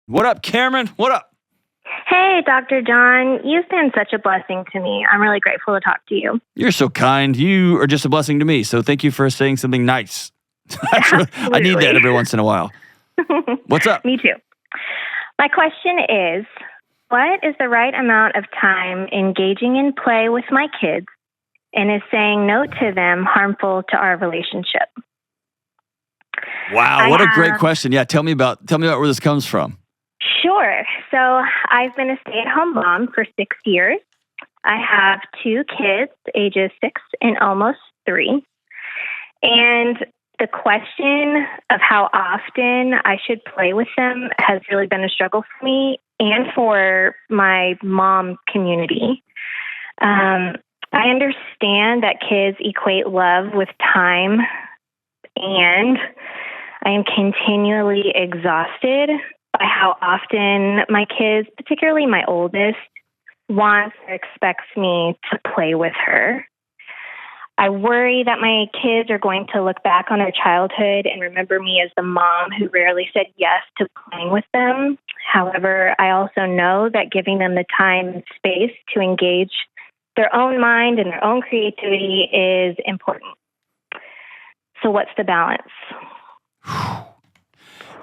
What up, Cameron? What up? Hey, Dr. John. You've been such a blessing to me. I'm really grateful to talk to you. You're so kind. You are just a blessing to me. So thank you for saying something nice. I need that every once in a while. What's up? Me too. My question is, what is the right amount of time engaging in play with my kids, and is saying no to them harmful to our relationship? Wow, what a great question. Yeah, tell me about where this comes from. Sure. So I've been a stay-at-home mom for 6 years. I have 2 kids, ages 6 and almost 3. And the question of how often I should play with them has really been a struggle for me and for my mom community. I understand that kids equate love with time, and I am continually exhausted by how often my kids, particularly my oldest, wants or expects me to play with her. I worry that my kids are going to look back on their childhood and remember me as the mom who rarely said yes to playing with them. However, I also know that giving them the time and space to engage their own mind and their own creativity is important. So what's the balance?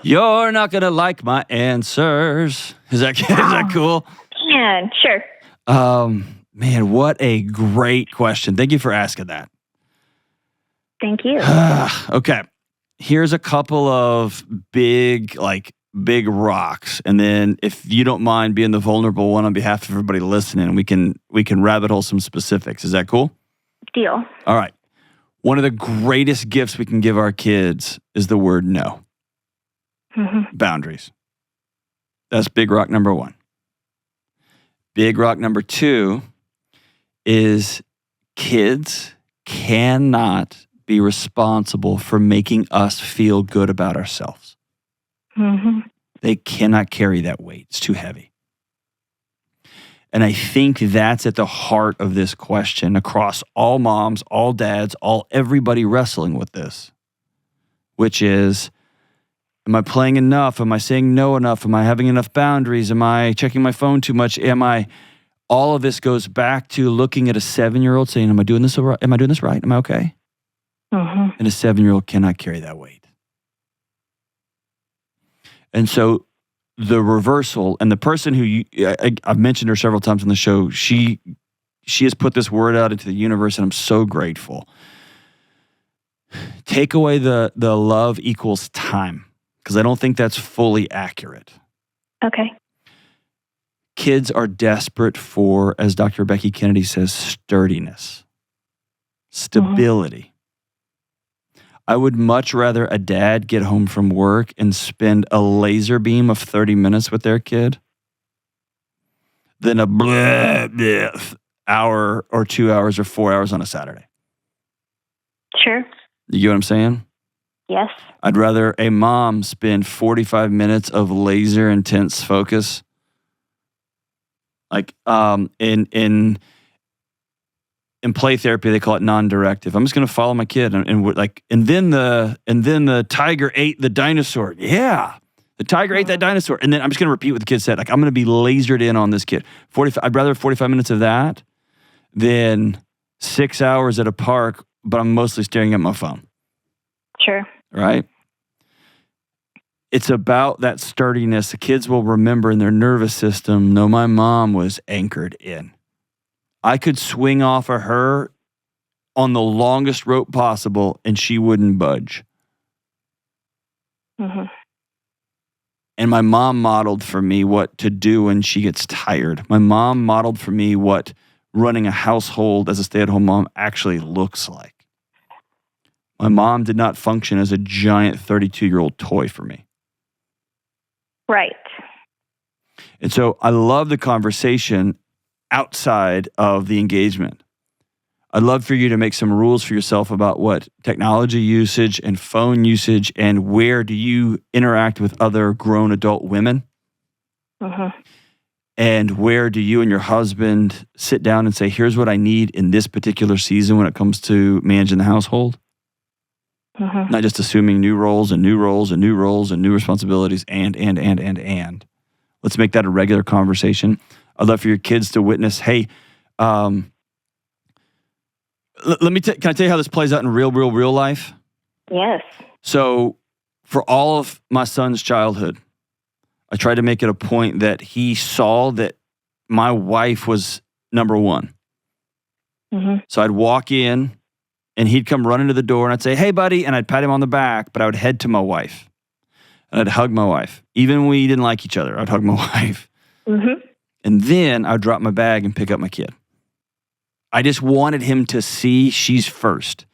You're not going to like my answers. Is that cool? Yeah, sure. Man, what a great question. Thank you for asking that. Thank you. Okay. Here's a couple of big rocks. And then if you don't mind being the vulnerable one on behalf of everybody listening, we can rabbit hole some specifics. Is that cool? Deal. All right. One of the greatest gifts we can give our kids is the word no. Mm-hmm. Boundaries. That's big rock number 1. Big rock number 2 is kids cannot be responsible for making us feel good about ourselves. Mm-hmm. They cannot carry that weight. It's too heavy. And I think that's at the heart of this question across all moms, all dads, everybody wrestling with this, which is, am I playing enough? Am I saying no enough? Am I having enough boundaries? Am I checking my phone too much? All of this goes back to looking at a 7-year-old saying, am I doing this right? Am I doing this right? Am I okay? Mm-hmm. And a 7-year-old cannot carry that weight. And so the reversal, and the person who I've mentioned her several times on the show, she has put this word out into the universe, and I'm so grateful. Take away the love equals time, because I don't think that's fully accurate. Okay. Kids are desperate for, as Dr. Becky Kennedy says, sturdiness, stability. Mm-hmm. I would much rather a dad get home from work and spend a laser beam of 30 minutes with their kid than a hour or 2 hours or 4 hours on a Saturday. Sure. You get what I'm saying? Yes. I'd rather a mom spend 45 minutes of laser intense focus, like in play therapy they call it non-directive. I'm just going to follow my kid, and then the tiger ate the dinosaur. Yeah, the tiger ate that dinosaur, and then I'm just going to repeat what the kid said. Like, I'm going to be lasered in on this kid. I'd rather 45 minutes of that than 6 hours at a park, but I'm mostly staring at my phone. Sure. Right? It's about that sturdiness. The kids will remember in their nervous system, no, my mom was anchored in. I could swing off of her on the longest rope possible and she wouldn't budge. Mm-hmm. And my mom modeled for me what to do when she gets tired. My mom modeled for me what running a household as a stay-at-home mom actually looks like. My mom did not function as a giant 32-year-old toy for me. Right. And so I love the conversation outside of the engagement. I'd love for you to make some rules for yourself about what technology usage and phone usage and where do you interact with other grown adult women? Mm-hmm. And where do you and your husband sit down and say, here's what I need in this particular season when it comes to managing the household? Mm-hmm. Not just assuming new roles and new roles and new roles and new responsibilities and. Let's make that a regular conversation. I'd love for your kids to witness, hey, let me can I tell you how this plays out in real life? Yes. So for all of my son's childhood, I tried to make it a point that he saw that my wife was number one. Mm-hmm. So I'd walk in and he'd come running to the door and I'd say, hey, buddy. And I'd pat him on the back, but I would head to my wife and I'd hug my wife. Even when we didn't like each other, I'd hug my wife. Mm-hmm. And then I'd drop my bag and pick up my kid. I just wanted him to see she's first.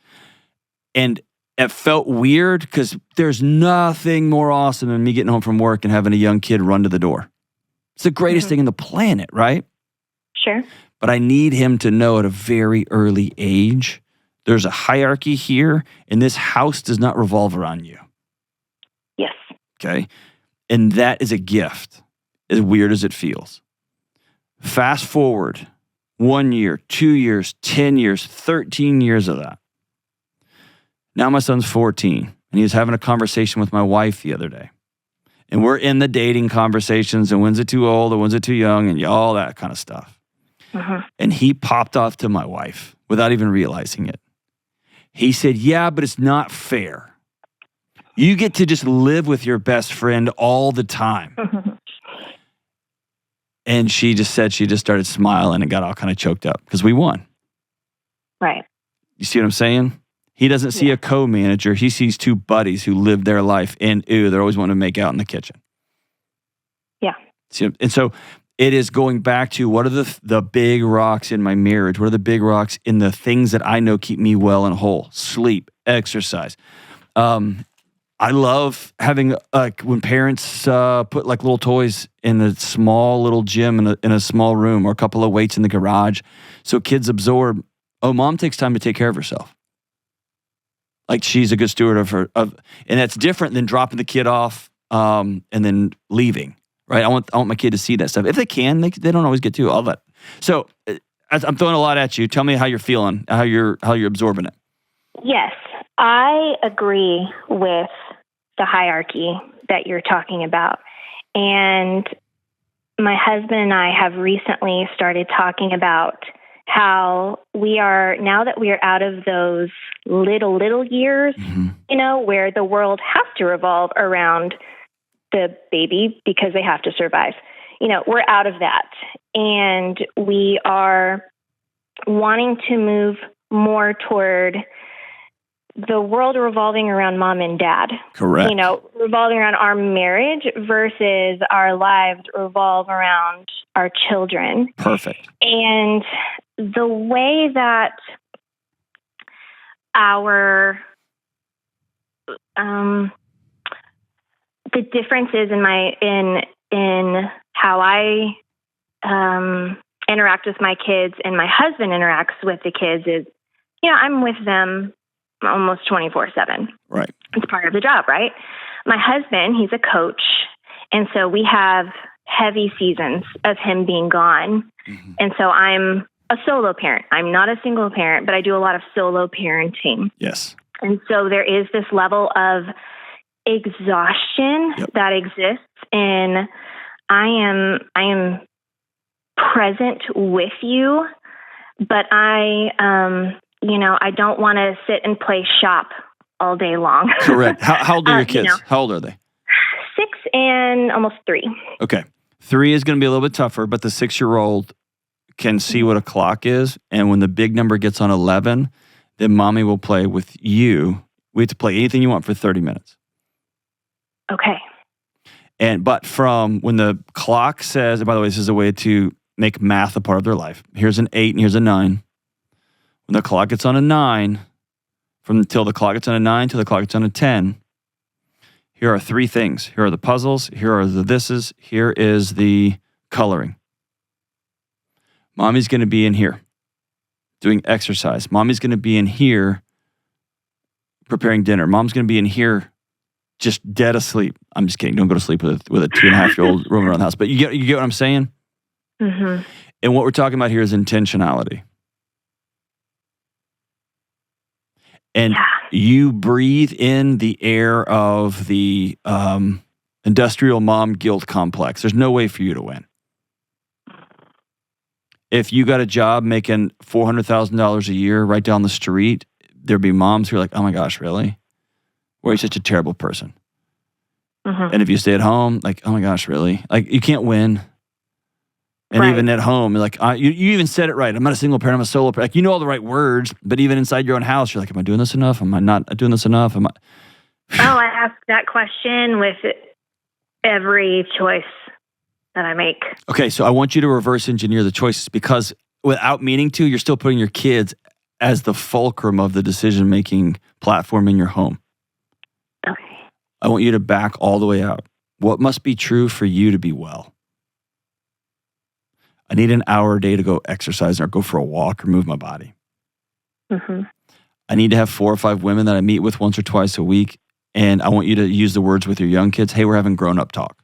And it felt weird because there's nothing more awesome than me getting home from work and having a young kid run to the door. It's the greatest thing in the planet, right? Sure. But I need him to know at a very early age, there's a hierarchy here, and this house does not revolve around you. Yes. Okay? And that is a gift, as weird as it feels. Fast forward 1 year, 2 years, 10 years, 13 years of that. Now my son's 14, and he was having a conversation with my wife the other day. And we're in the dating conversations, and when's it too old, or when's it too young, and all that kind of stuff. And he popped off to my wife without even realizing it. He said, yeah, but it's not fair. You get to just live with your best friend all the time. And she just said she just started smiling and got all kind of choked up because we won. Right. You see what I'm saying? He doesn't see a co-manager. He sees two buddies who live their life and they're always wanting to make out in the kitchen. Yeah. See, and so it is going back to what are the big rocks in my marriage? What are the big rocks in the things that I know keep me well and whole? Sleep, exercise. I love having when parents put like little toys in a small little gym in a small room or a couple of weights in the garage so kids absorb, oh, mom takes time to take care of herself. Like she's a good steward and that's different than dropping the kid off and then leaving, right? I want my kid to see that stuff. If they can, they don't always get to all that. So I'm throwing a lot at you. Tell me how you're feeling, how you're absorbing it. Yes, I agree with the hierarchy that you're talking about. And my husband and I have recently started talking about how now that we are out of those little years, where the world has to revolve around the baby because they have to survive. We're out of that. And we are wanting to move more toward the world revolving around mom and dad. Correct. Revolving around our marriage versus our lives revolve around our children. Perfect. And the way that the differences in how I interact with my kids and my husband interacts with the kids is, I'm with them almost 24/7. Right. It's part of the job, right? My husband, he's a coach. And so we have heavy seasons of him being gone. Mm-hmm. And so I'm a solo parent. I'm not a single parent, but I do a lot of solo parenting. Yes. And so there is this level of exhaustion that exists. And I am present with you, but I don't want to sit and play shop all day long. Correct. How old are your kids? How old are they? 6 and almost 3. Okay. 3 is going to be a little bit tougher, but the 6-year-old can see what a clock is. And when the big number gets on 11, then mommy will play with you. We have to play anything you want for 30 minutes. Okay. But from when the clock says, and by the way, this is a way to make math a part of their life. Here's an 8 and here's a 9. When the clock gets on a 9, till the clock gets on a 9 till the clock gets on a 10, here are 3 things. Here are the puzzles. Here are the thises. Here is the coloring. Mommy's going to be in here doing exercise. Mommy's going to be in here preparing dinner. Mom's going to be in here just dead asleep. I'm just kidding. Don't go to sleep with a 2.5-year-old roaming around the house. But you get what I'm saying? Mm-hmm. And what we're talking about here is intentionality. And you breathe in the air of the Industrial mom guilt complex. There's no way for you to win. If you got a job making $400,000 a year right down the street, there'd be moms who are like, oh my gosh, really? Why are you such a terrible person? And if you stay at home, like, oh my gosh, really? Like, you can't win. And even at home, like, you even said it right. I'm not a single parent, I'm a solo parent. Like, you know all the right words, but even inside your own house, you're like, am I doing this enough? Am I not doing this enough? I ask that question with every choice that I make. Okay, so I want you to reverse engineer the choices, because without meaning to, you're still putting your kids as the fulcrum of the decision-making platform in your home. Okay. I want you to back all the way out. What must be true for you to be well? I need an hour a day to go exercise or go for a walk or move my body. I need to have 4 or 5 women that I meet with once or twice a week. And I want you to use the words with your young kids. Hey, we're having grown-up talk.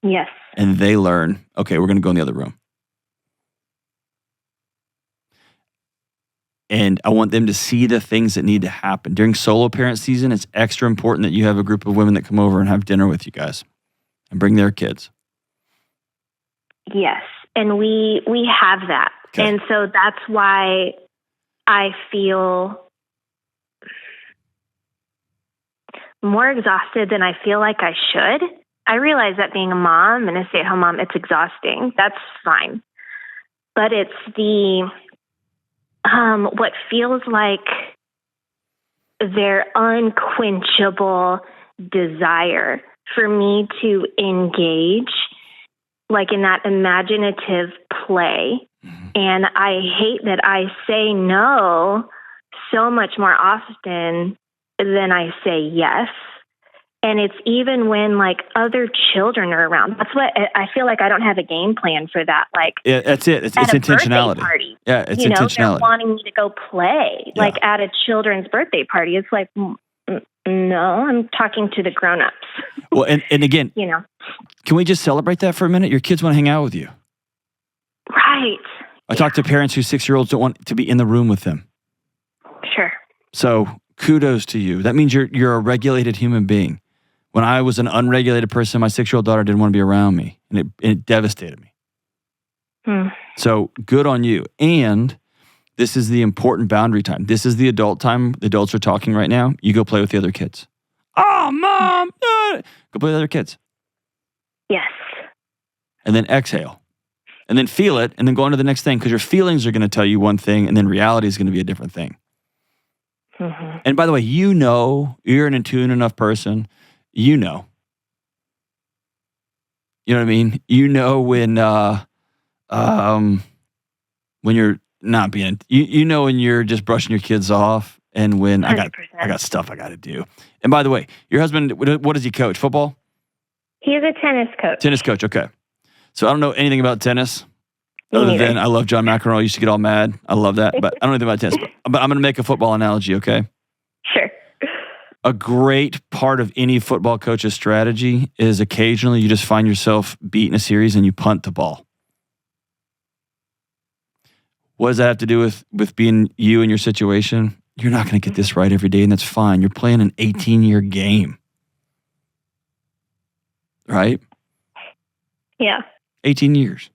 Yes. And they learn, okay, we're going to go in the other room. And I want them to see the things that need to happen. During solo parent season, it's extra important that you have a group of women that come over and have dinner with you guys and bring their kids. Yes. And we have that. Okay. And so that's why I feel more exhausted than I feel like I should. I realize that being a mom and a stay-at-home mom, it's exhausting. That's fine. But it's the what feels like their unquenchable desire for me to engage, like in that imaginative play. And I hate that I say no so much more often than I say yes. And it's even when like other children are around. That's what I feel like. I don't have a game plan for that. Like, yeah, that's it. It's intentionality. Party, yeah, it's intentionality. They're wanting me to go play, like at a children's birthday party. It's like, no, I'm talking to the grown-ups. Well, and again, can we just celebrate that for a minute? Your kids want to hang out with you, right? I talk to parents whose 6-year-olds don't want to be in the room with them. Sure. So kudos to you. That means you're a regulated human being. When I was an unregulated person, my 6-year-old daughter didn't want to be around me, and it devastated me. So good on you. And this is the important boundary time. This is the adult time. The adults are talking right now. You go play with the other kids. Oh, Mom! Go play with other kids. Yes. And then exhale. And then feel it, and then go on to the next thing, because your feelings are going to tell you one thing, and then reality is going to be a different thing. And by the way, you're an in tune enough person. You know what I mean? You know when you're not being, you know when you're just brushing your kids off, and when 100%. I got stuff I got to do. And by the way, your husband, what does he coach? Football? He's a tennis coach. Tennis coach, okay. So I don't know anything about tennis, other than I love John McEnroe. I used to get all mad. I love that, but I don't know anything about tennis. But I'm going to make a football analogy, okay? Sure. A great part of any football coach's strategy is occasionally you just find yourself beating a series and you punt the ball. What does that have to do with being you and your situation? You're not going to get this right every day, and that's fine. You're playing an 18-year game. Right? Yeah. 18 years.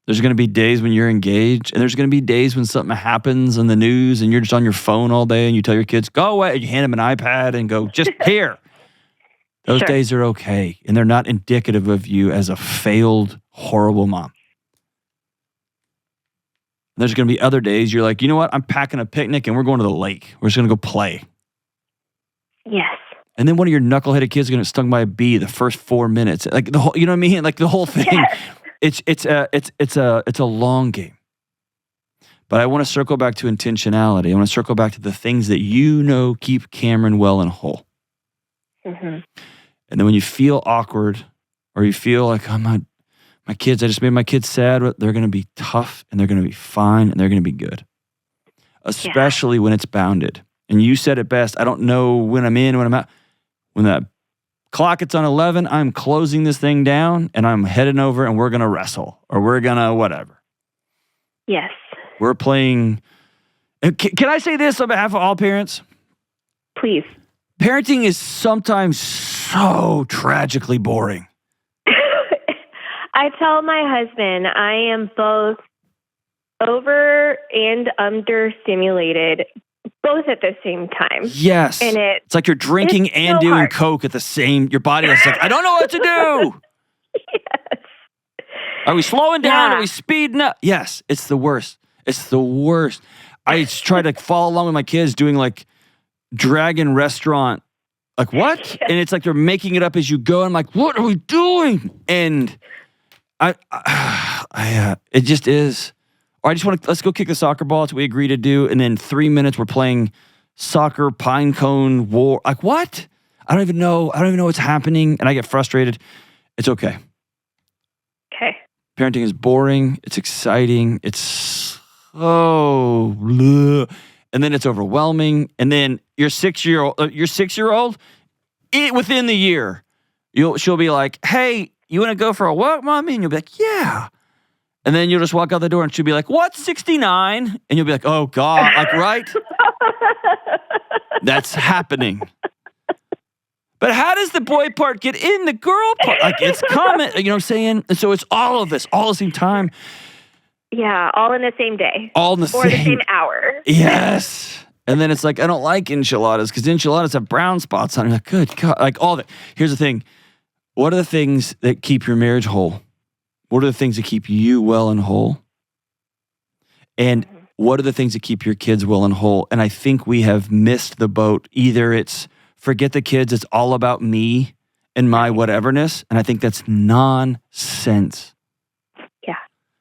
There's going to be days when you're engaged, and there's going to be days when something happens in the news and you're just on your phone all day and you tell your kids, go away. You hand them an iPad and go, just here. Those days are okay, and they're not indicative of you as a failed, horrible mom. And there's going to be other days you're like, you know what? I'm packing a picnic and we're going to the lake. We're just going to go play. Yes. And then one of your knuckleheaded kids is going to get stung by a bee the first 4 minutes. Like the whole, you know what I mean? Like the whole thing. Yes. It's a long game. But I want to circle back to intentionality. I want to circle back to the things that keep Cameron well and whole. And then when you feel awkward, or you feel like I just made my kids sad, they're going to be tough, and they're going to be fine, and they're going to be good. Especially when it's bounded. And you said it best. I don't know when I'm in, when I'm out. When that clock it's on 11, I'm closing this thing down, and I'm heading over, and we're going to wrestle, or we're going to whatever. Yes. We're playing. Can I say this on behalf of all parents? Please. Parenting is sometimes so tragically boring. I tell my husband I am both over and understimulated, both at the same time. Yes. And it's like you're drinking and so doing hard. Coke at the same, your body is like, I don't know what to do. Yes. Are we slowing down? Yeah. Are we speeding up? Yes, it's the worst. It's the worst. I try to follow along with my kids doing like Dragon Restaurant. Like, what? Yes. And it's like they're making it up as you go. I'm like, what are we doing? And it just is. Or I just want to, let's go kick the soccer ball. That's what we agree to do. And then 3 minutes, we're playing soccer, pine cone, war. Like, what? I don't even know what's happening. And I get frustrated. It's okay. Okay. Parenting is boring. It's exciting. It's so bleh. And then it's overwhelming. And then your 6-year-old, within the year, she'll be like, hey, you want to go for a walk, mommy? And you'll be like, yeah. And then you'll just walk out the door and she'll be like, what's 69? And you'll be like, oh God, like, right? That's happening. But how does the boy part get in the girl part? Like, it's coming, you know what I'm saying? And so it's all of this, all at the same time. Yeah, all in the same day. All in the or the same hour. Yes. And then it's like, I don't like enchiladas because enchiladas have brown spots on it. Like, good God. Like, all that. Here's the thing. What are the things that keep your marriage whole? What are the things that keep you well and whole? And what are the things that keep your kids well and whole? And I think we have missed the boat. Either it's forget the kids, it's all about me and my whateverness. And I think that's nonsense. Yeah.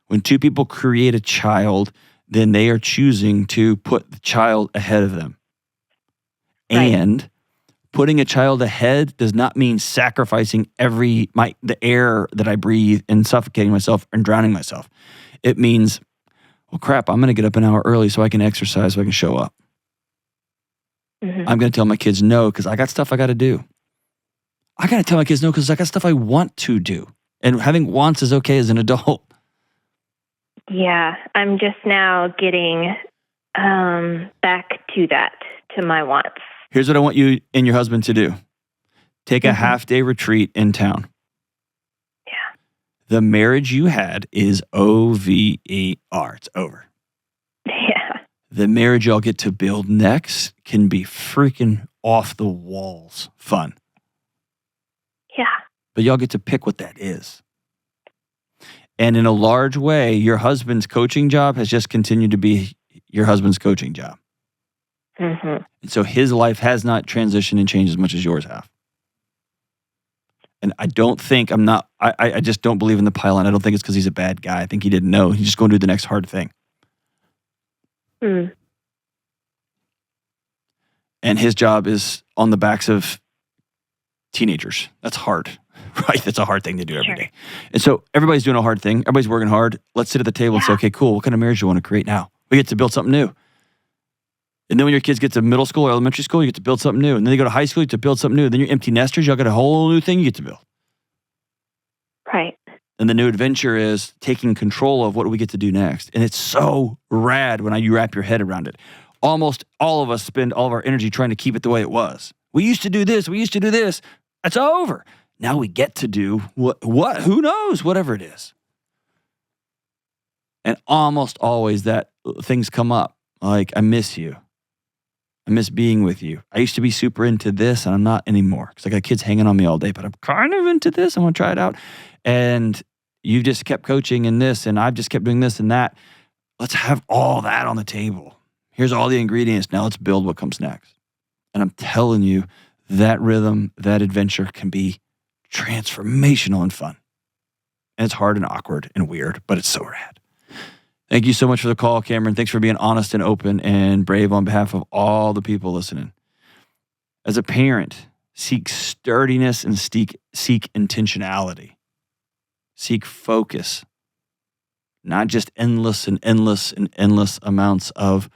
When two people create a child, then they are choosing to put the child ahead of them. Right. And putting a child ahead does not mean sacrificing the air that I breathe and suffocating myself and drowning myself. It means, well, crap, I'm going to get up an hour early so I can exercise, so I can show up. Mm-hmm. I'm going to tell my kids no because I got stuff I got to do. I got to tell my kids no because I got stuff I want to do. And having wants is okay as an adult. Yeah, I'm just now getting back to that, to my wants. Here's what I want you and your husband to do. Take a half-day retreat in town. Yeah. The marriage you had is over. It's over. Yeah. The marriage y'all get to build next can be freaking off the walls fun. Yeah. But y'all get to pick what that is. And in a large way, your husband's coaching job has just continued to be your husband's coaching job. Mm-hmm. And so his life has not transitioned and changed as much as yours have. And I just don't believe in the pylon. I don't think it's because he's a bad guy. I think he didn't know. He's just going to do the next hard thing. Mm. And his job is on the backs of teenagers. That's hard, right? That's a hard thing to do every day. And so everybody's doing a hard thing. Everybody's working hard. Let's sit at the table and say, okay, cool. What kind of marriage do you want to create now? We get to build something new. And then when your kids get to middle school or elementary school, you get to build something new. And then they go to high school, you get to build something new. Then you're empty nesters, y'all got a whole new thing you get to build. Right. And the new adventure is taking control of what do we get to do next. And it's so rad when you wrap your head around it. Almost all of us spend all of our energy trying to keep it the way it was. We used to do this. We used to do this. It's over. Now we get to do what, who knows, whatever it is. And almost always that things come up. Like, I miss you. I miss being with you. I used to be super into this and I'm not anymore because I got kids hanging on me all day, but I'm kind of into this. I want to try it out. And you just kept coaching in this and I've just kept doing this and that. Let's have all that on the table. Here's all the ingredients. Now let's build what comes next. And I'm telling you, that rhythm, that adventure can be transformational and fun. And it's hard and awkward and weird, but it's so rad. Thank you so much for the call, Cameron. Thanks for being honest and open and brave on behalf of all the people listening. As a parent, seek sturdiness and seek intentionality. Seek focus. Not just endless amounts of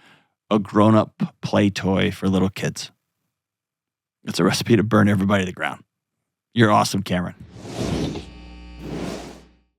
a grown-up play toy for little kids. It's a recipe to burn everybody to the ground. You're awesome, Cameron.